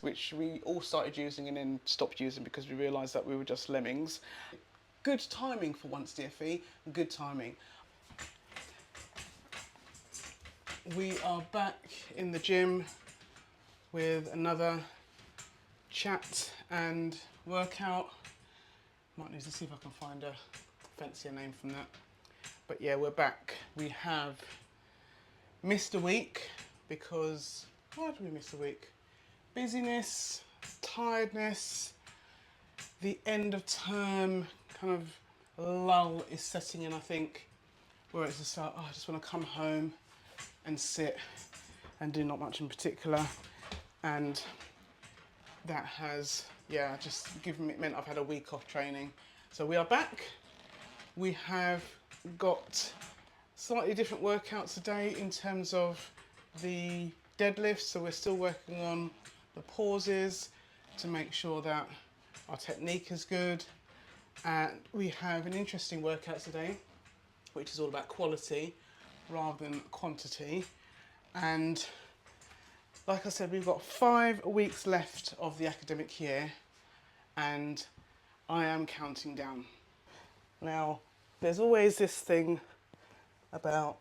which we all started using and then stopped using because we realised that we were just lemmings. Good timing for once, DfE, good timing. We are back in the gym with another chat and workout. Might need to see if I can find a fancier name from that. But yeah, we're back. We have missed a week because, why did we miss a week? Busyness, tiredness, the end of term kind of lull is setting in, I think, where it's just like, oh, I just want to come home and sit and do not much in particular. And that has, yeah, just meant I've had a week off training. So we are back. We have got slightly different workouts today in terms of the deadlifts. So we're still working on the pauses to make sure that our technique is good. And we have an interesting workout today, which is all about quality rather than quantity. And like I said, we've got 5 weeks left of the academic year and I am counting down. Now, there's always this thing about,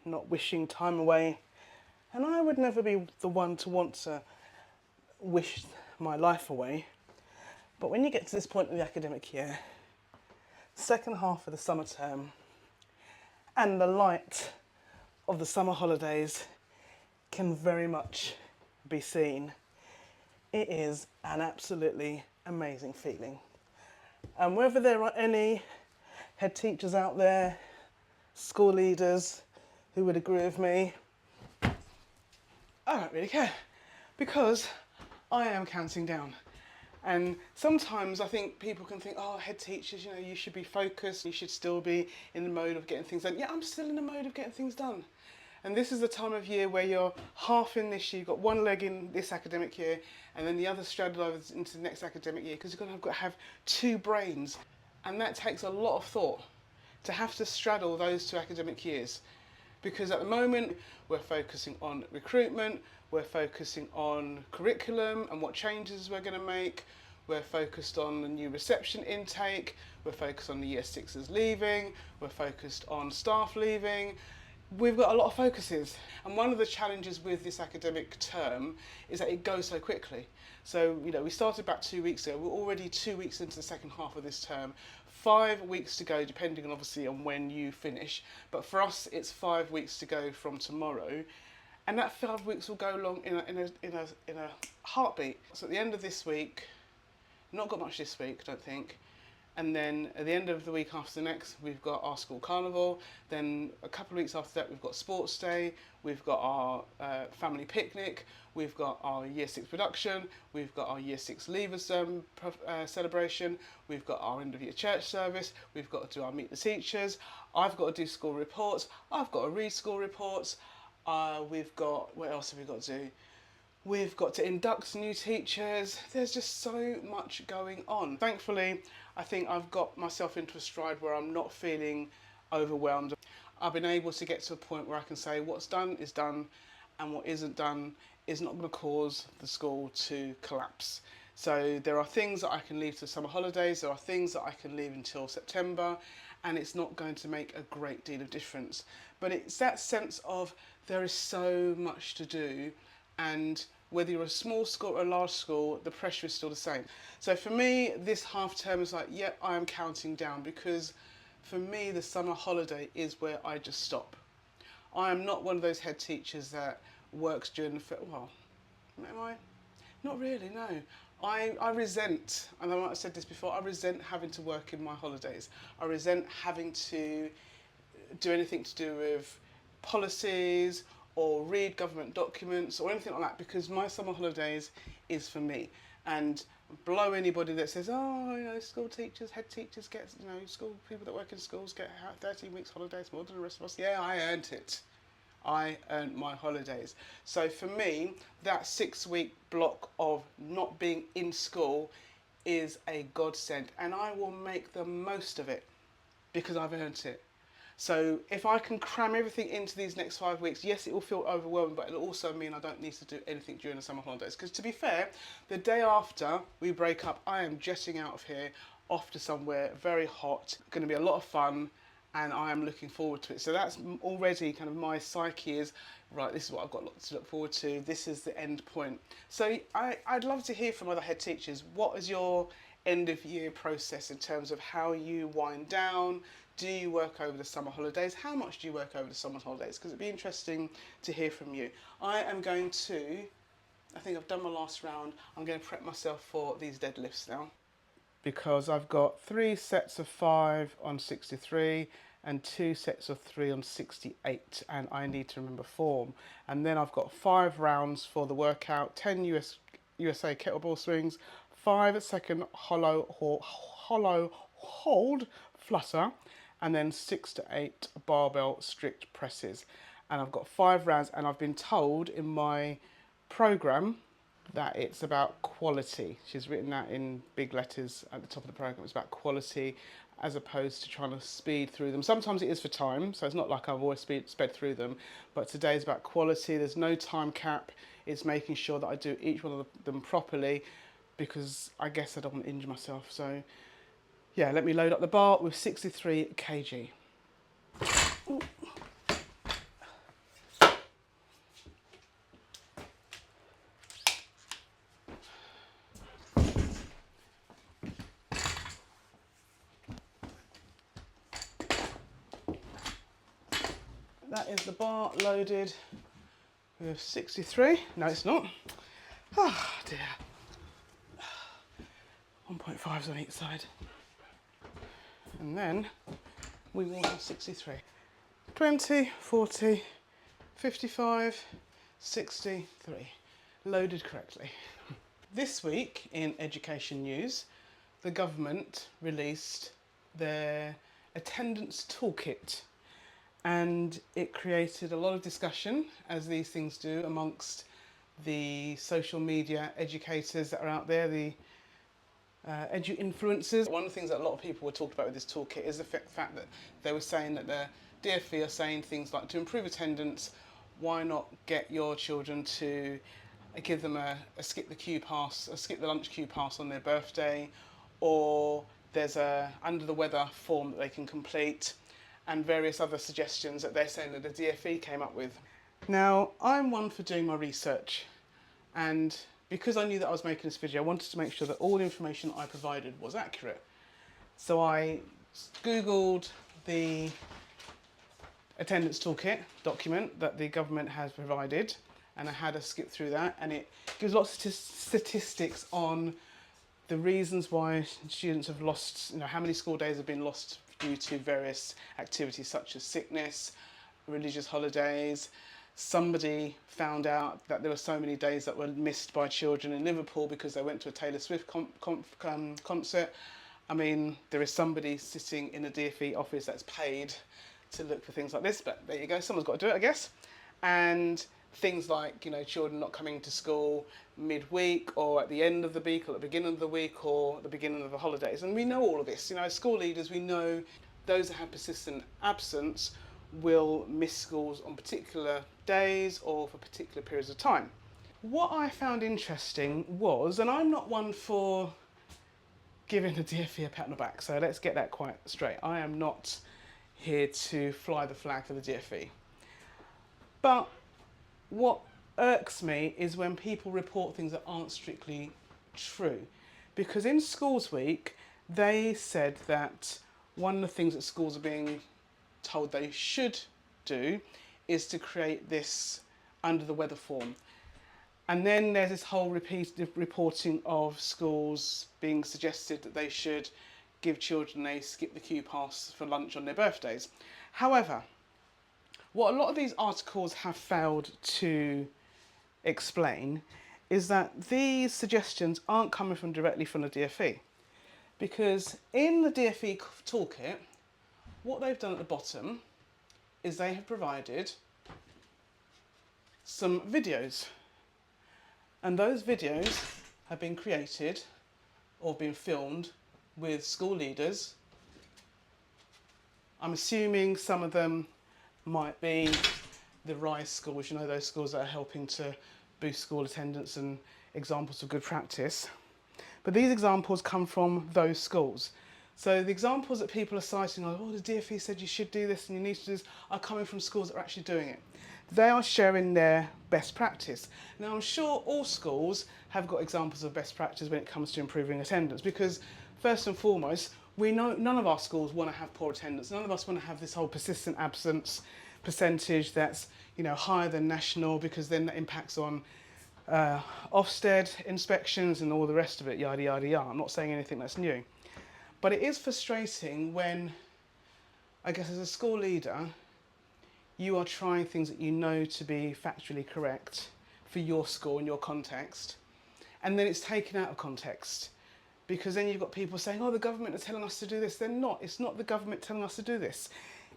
not wishing time away. And I would never be the one to want to wish my life away. But when you get to this point of the academic year, second half of the summer term, and the light of the summer holidays can very much be seen, it is an absolutely amazing feeling. And whether there are any head teachers out there, school leaders who would agree with me, I don't really care, because I am counting down. And sometimes I think people can think, oh, head teachers, you should be focused, you should still be in the mode of getting things done. Yeah, I'm still in the mode of getting things done. And this is the time of year where you're half in this year, you've got one leg in this academic year, and then the other straddled over into the next academic year, because you've got to have 2 brains. And that takes a lot of thought to have to straddle those 2 academic years. Because at the moment, we're focusing on recruitment, we're focusing on curriculum and what changes we're going to make, we're focused on the new reception intake, we're focused on the year 6s leaving, we're focused on staff leaving. We've got a lot of focuses. And one of the challenges with this academic term is that it goes so quickly. So, we started back 2 weeks ago, we're already 2 weeks into the second half of this term. 5 weeks to go, depending on obviously on when you finish. But for us, it's 5 weeks to go from tomorrow. And that 5 weeks will go along in a heartbeat. So at the end of this week, not got much this week, I don't think. And then at the end of the week after the next, we've got our school carnival. Then a couple of weeks after that, we've got sports day. We've got our family picnic. We've got our year 6 production. We've got our year 6 leavers celebration. We've got our end of year church service. We've got to do our meet the teachers. I've got to do school reports. I've got to read school reports. We've got, what else have we got to do? We've got to induct new teachers. There's just so much going on. Thankfully, I think I've got myself into a stride where I'm not feeling overwhelmed. I've been able to get to a point where I can say what's done is done and what isn't done is not going to cause the school to collapse. So there are things that I can leave to summer holidays, there are things that I can leave until September, and it's not going to make a great deal of difference. But it's that sense of there is so much to do, and whether you're a small school or a large school, the pressure is still the same. So for me, this half term is like, yep, I am counting down, because for me, the summer holiday is where I just stop. I am not one of those head teachers that works during the, well, am I? Not really, no. I resent, and I might have said this before, I resent having to work in my holidays. I resent having to do anything to do with policies or read government documents or anything like that, because my summer holidays is for me. And blow anybody that says, oh, school teachers, head teachers get, school people that work in schools get 13 weeks holidays more than the rest of us. Yeah, I earned it. I earned my holidays. So for me, that 6-week block of not being in school is a godsend, and I will make the most of it because I've earned it. So if I can cram everything into these next 5 weeks, yes, it will feel overwhelming, but it'll also mean I don't need to do anything during the summer holidays. Because to be fair, the day after we break up, I am jetting out of here, off to somewhere very hot, going to be a lot of fun, and I am looking forward to it. So that's already kind of my psyche is, right, this is what I've got lots to look forward to. This is the end point. So I'd love to hear from other head teachers. What is your end of year process in terms of how you wind down? Do you work over the summer holidays? How much do you work over the summer holidays? Because it'd be interesting to hear from you. I think I've done my last round. I'm going to prep myself for these deadlifts now, because I've got 3 sets of 5 on 63 and 2 sets of 3 on 68, and I need to remember form. And then I've got 5 rounds for the workout, 10 USA kettlebell swings, 5 second hollow hold flutter, and then 6 to 8 barbell strict presses. And I've got 5 rounds, and I've been told in my program that it's about quality. She's written that in big letters at the top of the program. It's about quality as opposed to trying to speed through them. Sometimes it is for time, so it's not like I've always sped through them, but today is about quality. There's no time cap. It's making sure that I do each one of them properly, because I guess I don't want to injure myself. So yeah, let me load up the bar with 63 kg. Ooh. That is the bar loaded with 63. No, it's not. Oh dear. 1.5s on each side. And then we will have 63. 20, 40, 55, 63. Loaded correctly. This week in education news, the government released their attendance toolkit, and it created a lot of discussion, as these things do, amongst the social media educators that are out there, the edu influencers. One of the things that a lot of people were talking about with this toolkit is the fact that they were saying that the DfE are saying things like, to improve attendance, why not get your children to give them a skip the queue pass, a skip the lunch queue pass on their birthday, or there's a under the weather form that they can complete, and various other suggestions that they're saying that the DfE came up with. Now, I'm one for doing my research, and because I knew that I was making this video, I wanted to make sure that all the information I provided was accurate. So I Googled the attendance toolkit document that the government has provided, and I had a skip through that, and it gives lots of statistics on the reasons why students have lost, how many school days have been lost due to various activities such as sickness, religious holidays. Somebody found out that there were so many days that were missed by children in Liverpool because they went to a Taylor Swift concert. I mean, there is somebody sitting in a DfE office that's paid to look for things like this, but there you go, someone's got to do it, I guess. And things like, children not coming to school midweek or at the end of the week or at the beginning of the week or the beginning of the holidays. And we know all of this. As school leaders, we know those that have persistent absence will miss schools on particular days or for particular periods of time. What I found interesting was, and I'm not one for giving the DfE a pat on the back, so let's get that quite straight. I am not here to fly the flag for the DfE. But what irks me is when people report things that aren't strictly true. Because in Schools Week, they said that one of the things that schools are being told they should do is to create this under the weather form. And then there's this whole repeated reporting of schools being suggested that they should give children a skip the queue pass for lunch on their birthdays. However, what a lot of these articles have failed to explain is that these suggestions aren't coming directly from the DfE. Because in the DfE toolkit, what they've done at the bottom is they have provided some videos. And those videos have been created or been filmed with school leaders I'm assuming some of them might be the RISE schools, you know, those schools that are helping to boost school attendance and examples of good practice. But these examples come from those schools. So the examples that people are citing, like, oh, the DfE said you should do this and you need to do this, are coming from schools that are actually doing it. They are sharing their best practice. Now, I'm sure all schools have got examples of best practice when it comes to improving attendance, because first and foremost, we know none of our schools want to have poor attendance. None of us want to have this whole persistent absence percentage that's, you know, higher than national, because then that impacts on Ofsted inspections and all the rest of it, yada, yada, yada. I'm not saying anything that's new. But it is frustrating when, I guess as a school leader, you are trying things that you know to be factually correct for your school and your context, and then it's taken out of context. Because then you've got people saying, oh, the government are telling us to do this. They're not. It's not the government telling us to do this.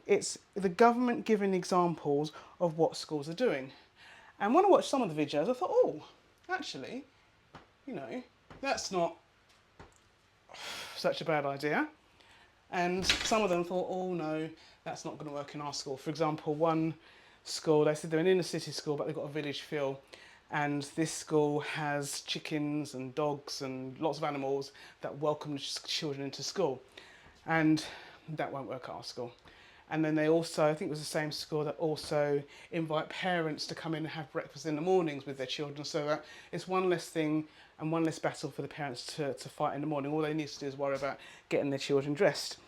It's the government giving examples of what schools are doing. And when I watched some of the videos, I thought, oh, actually, you know, that's not such a bad idea. And some of them thought, oh no, that's not going to work in our school. For example, one school, they said they're an inner city school, but they've got a village feel. And this school has chickens and dogs and lots of animals that welcome children into school. And that won't work at our school. And then they also, I think it was the same school, that also invite parents to come in and have breakfast in the mornings with their children, so that it's one less thing and one less battle for the parents to fight in the morning. All they need to do is worry about getting their children dressed.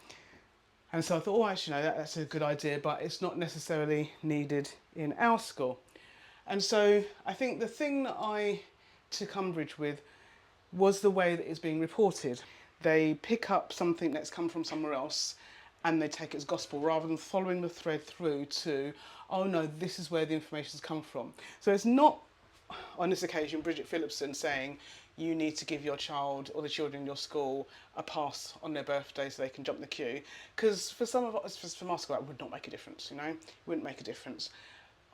And so I thought, oh, actually, no, that's a good idea, but it's not necessarily needed in our school. And so I think the thing that I took umbrage with was the way that it's being reported. They pick up something that's come from somewhere else and they take it as gospel, rather than following the thread through to, oh no, this is where the information has come from. So it's not, on this occasion, Bridget Phillipson saying you need to give your child or the children in your school a pass on their birthday so they can jump the queue. Because for some of us, from our school, that would not make a difference, you know? It wouldn't make a difference.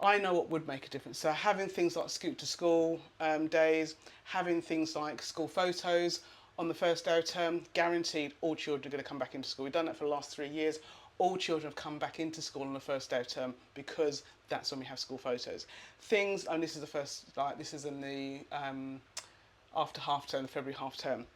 I know what would make a difference. So having things like Scoot to School days, having things like school photos on the first day of term, guaranteed all children are going to come back into school. We've done that for the last 3 years. All children have come back into school on the first day of term because that's when we have school photos. Things, and this is the first, like this is in the after half term, the February half term.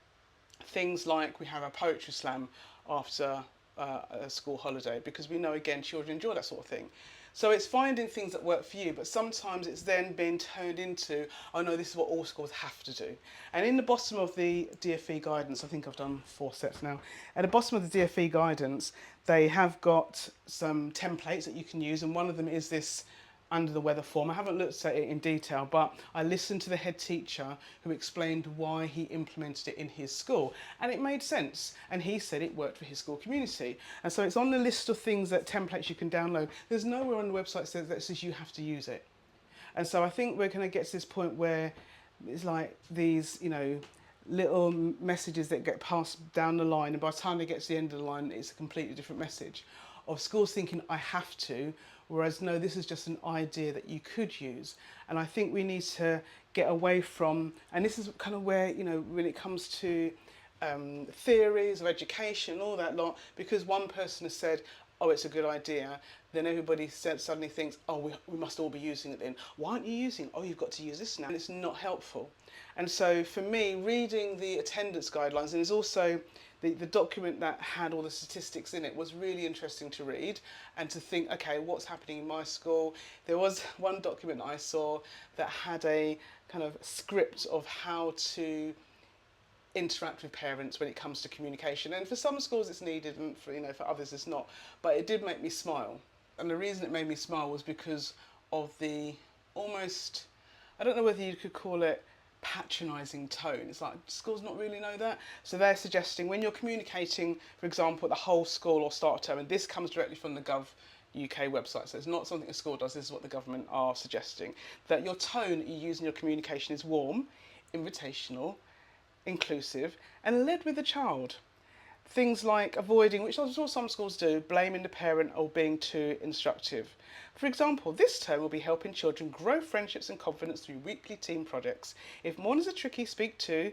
Things like we have a poetry slam after a school holiday, because we know, again, children enjoy that sort of thing. So it's finding things that work for you, but sometimes it's then being turned into, oh no, this is what all schools have to do. And in the bottom of the DfE guidance, I think I've done 4 sets now, at the bottom of the DfE guidance, they have got some templates that you can use, and one of them is this under the weather form. I haven't looked at it in detail, but I listened to the head teacher who explained why he implemented it in his school, and it made sense, and he said it worked for his school community. And so it's on the list of things, that templates you can download. There's nowhere on the website that says you have to use it. And so I think we're going to get to this point where it's like these, you know, little messages that get passed down the line, and by the time they get to the end of the line, it's a completely different message of schools thinking I have to, whereas no, this is just an idea that you could use. And I think we need to get away from, and this is kind of where, you know, when it comes to theories of education, all that lot, because one person has said, oh, it's a good idea, then everybody suddenly thinks, oh, we must all be using it then. Why aren't you using it? Oh, you've got to use this now. And it's not helpful. And so for me, reading the attendance guidelines, and there's also the document that had all the statistics in it, was really interesting to read and to think, okay, what's happening in my school? There was one document I saw that had a kind of script of how to interact with parents when it comes to communication. And for some schools it's needed, and for, you know, for others it's not. But it did make me smile. And the reason it made me smile was because of the almost, I don't know whether you could call it patronising tone. It's like, schools not really know that. So they're suggesting when you're communicating, for example, at the whole school or start of term, and this comes directly from the Gov UK website, so it's not something a school does, this is what the government are suggesting, that your tone that you use in your communication is warm, invitational, inclusive, and led with the child. Things like avoiding, which I saw some schools do, blaming the parent or being too instructive. For example, this term will be helping children grow friendships and confidence through weekly team projects. If mornings are tricky, speak to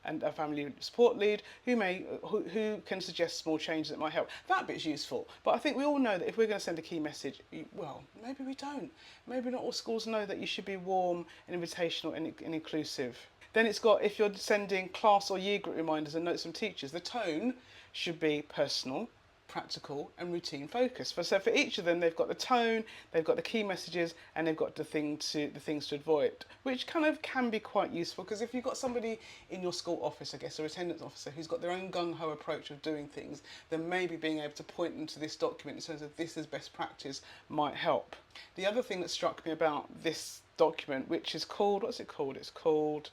and a family support lead who can suggest small changes that might help. That bit's useful. But I think we all know that if we're going to send a key message, well, maybe we don't. Maybe not all schools know that you should be warm and invitational and inclusive. Then it's got, if you're sending class or year group reminders and notes from teachers, the tone should be personal, practical and routine focused. So for each of them, they've got the tone, they've got the key messages, and they've got the things to avoid, which kind of can be quite useful, because if you've got somebody in your school office, I guess, or attendance officer who's got their own gung-ho approach of doing things, then maybe being able to point them to this document in terms of this is best practice might help. The other thing that struck me about this document, which is called, what's it called? It's called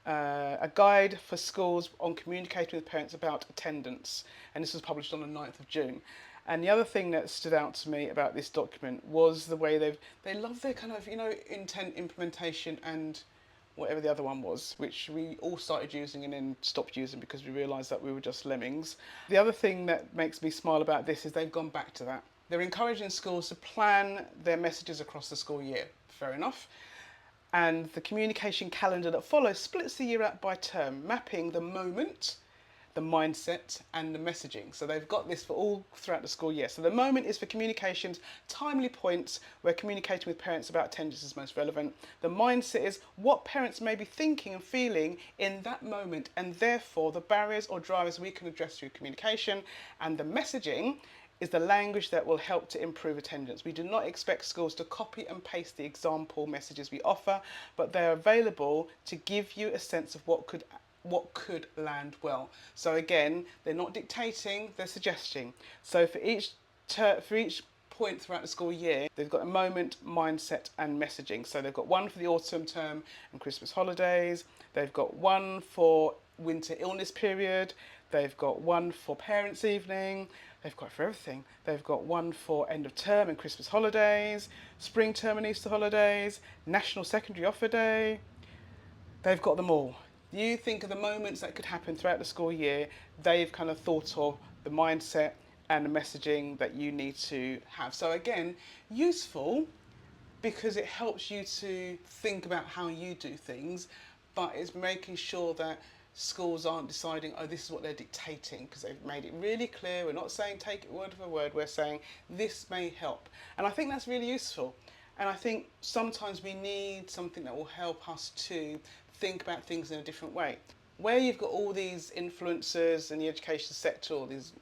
a guide for schools on communicating with parents about attendance, and this was published on the 9th of June. And the other thing that stood out to me about this document was the way they love their kind of, you know, intent, implementation, and whatever the other one was, which we all started using and then stopped using because we realised that we were just lemmings. The other thing that makes me smile about this is they've gone back to that. They're encouraging schools to plan their messages across the school year. Fair enough. And the communication calendar that follows splits the year out by term, mapping the moment, the mindset and the messaging. So they've got this for all throughout the school year. So the moment is for communications, timely points where communicating with parents about attendance is most relevant. The mindset is what parents may be thinking and feeling in that moment, and therefore the barriers or drivers we can address through communication. And the messaging is the language that will help to improve attendance. We do not expect schools to copy and paste the example messages we offer, but they're available to give you a sense of what could land well. So again, they're not dictating, they're suggesting. So for each point throughout the school year, they've got a moment, mindset and messaging. So they've got one for the autumn term and Christmas holidays. They've got one for winter illness period. They've got one for parents' evening. They've got for everything. They've got one for end of term and Christmas holidays, spring term and Easter holidays, National Secondary Offer Day. They've got them all. You think of the moments that could happen throughout the school year, they've kind of thought of the mindset and the messaging that you need to have. So again, useful because it helps you to think about how you do things, but it's making sure that schools aren't deciding, oh, this is what they're dictating, because they've made it really clear. We're not saying take it word for word, we're saying this may help. And I think that's really useful. And I think sometimes we need something that will help us to think about things in a different way. Where you've got all these influencers in the education sector, all these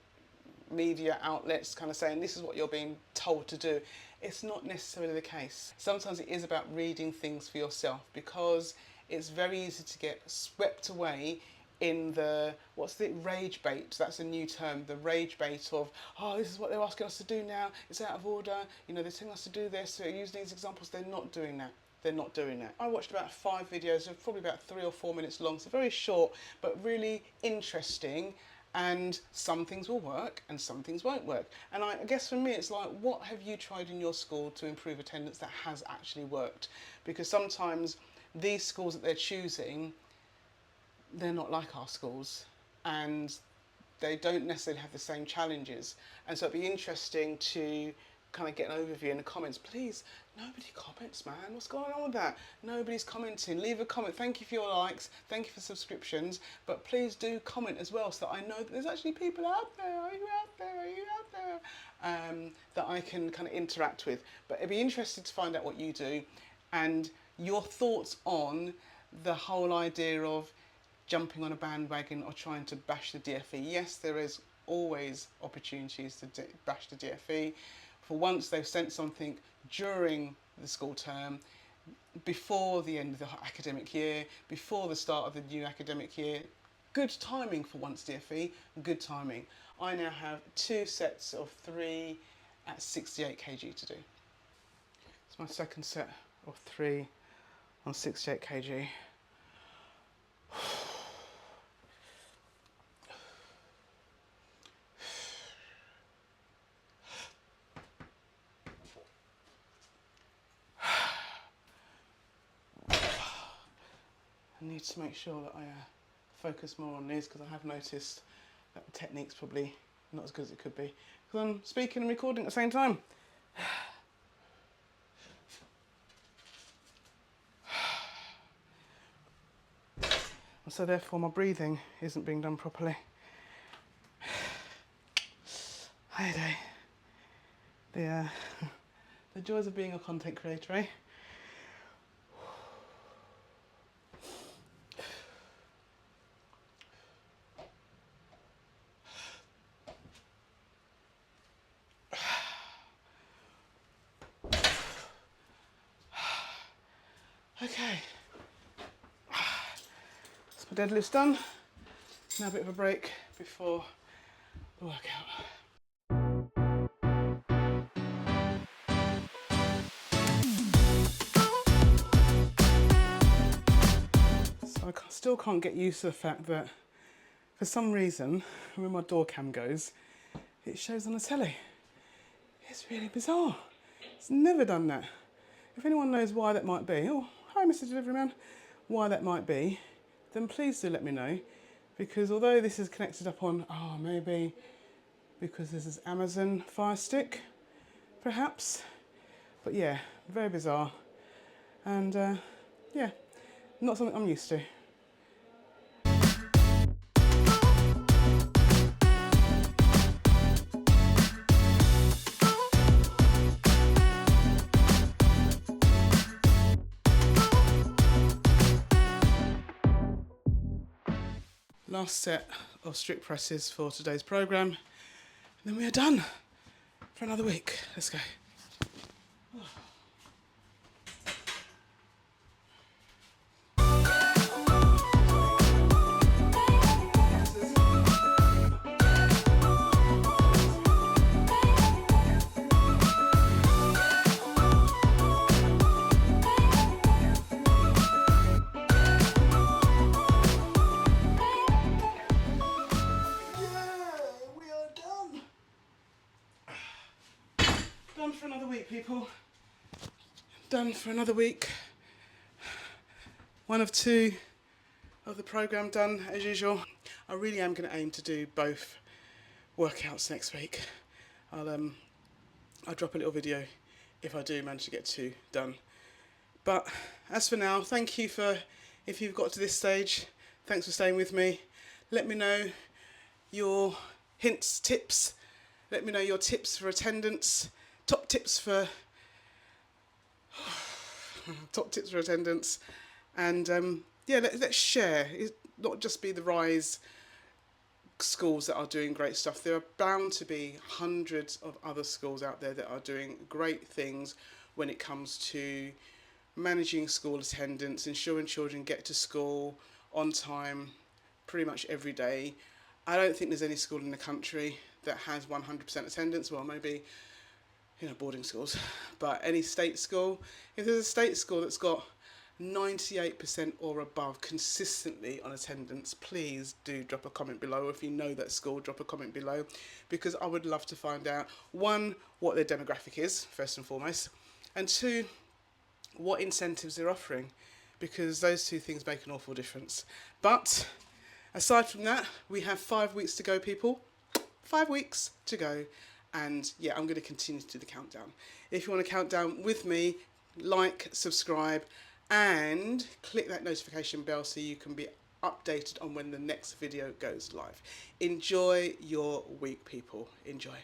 media outlets kind of saying this is what you're being told to do, it's not necessarily the case. Sometimes it is about reading things for yourself, because it's very easy to get swept away in the, what's the rage bait? That's a new term, the rage bait of, oh, this is what they're asking us to do now, it's out of order, you know, they're telling us to do this, so using these examples. They're not doing that. They're not doing that. I watched about 5 videos, they're probably about 3 or 4 minutes long, so very short, but really interesting. And some things will work and some things won't work. And I guess for me, it's like, what have you tried in your school to improve attendance that has actually worked? Because sometimes these schools that they're choosing, they're not like our schools, and they don't necessarily have the same challenges. And so it'd be interesting to kind of get an overview in the comments. Please, nobody comments, man. What's going on with that? Nobody's commenting. Leave a comment. Thank you for your likes. Thank you for subscriptions. But please do comment as well, so that I know that there's actually people out there. Are you out there? Are you out there? That I can kind of interact with. But it'd be interesting to find out what you do and your thoughts on the whole idea of jumping on a bandwagon or trying to bash the DfE. Yes, there is always opportunities to bash the DfE. For once, they've sent something during the school term, before the end of the academic year, before the start of the new academic year. Good timing for once, DfE, good timing. I now have 2 sets of 3 at 68 kg to do. It's my second set of 3 on 68 kg. I need to make sure that I focus more on these, because I have noticed that the technique's probably not as good as it could be, because I'm speaking and recording at the same time. I'm so therefore my breathing isn't being done properly. Hi day. The joys of being a content creator, eh? Okay. So my deadlift's done. Now a bit of a break before the workout. So I still can't get used to the fact that for some reason, when my door cam goes, it shows on the telly. It's really bizarre. It's never done that. If anyone knows why that might be, oh, hi Mr. Delivery Man, why that might be, then please do let me know. Because although this is connected up on, maybe because this is Amazon Fire Stick, perhaps. But yeah, very bizarre. And yeah, not something I'm used to. Last set of strict presses for today's programme, and then we are done for another week. Let's go. Done for another week, people. Done for another week. One of two of the programme done, as usual. I really am going to aim to do both workouts next week. I'll drop a little video if I do manage to get two done. But as for now, thank you for, if you've got to this stage, thanks for staying with me. Let me know your hints, tips. Let me know your tips for attendance. Top tips for attendance, and yeah, let's share. It not just be the Rise schools that are doing great stuff. There are bound to be hundreds of other schools out there that are doing great things when it comes to managing school attendance, ensuring children get to school on time pretty much every day. I don't think there's any school in the country that has 100% attendance. Well, maybe boarding schools, but any state school, if there's a state school that's got 98% or above consistently on attendance, please do drop a comment below. If you know that school, drop a comment below, because I would love to find out, one, what their demographic is, first and foremost, and two, what incentives they're offering, because those two things make an awful difference. But aside from that, we have 5 weeks to go, people. 5 weeks to go. And yeah, I'm going to continue to do the countdown. If you want to count down with me, like, subscribe, and click that notification bell so you can be updated on when the next video goes live. Enjoy your week, people. Enjoy.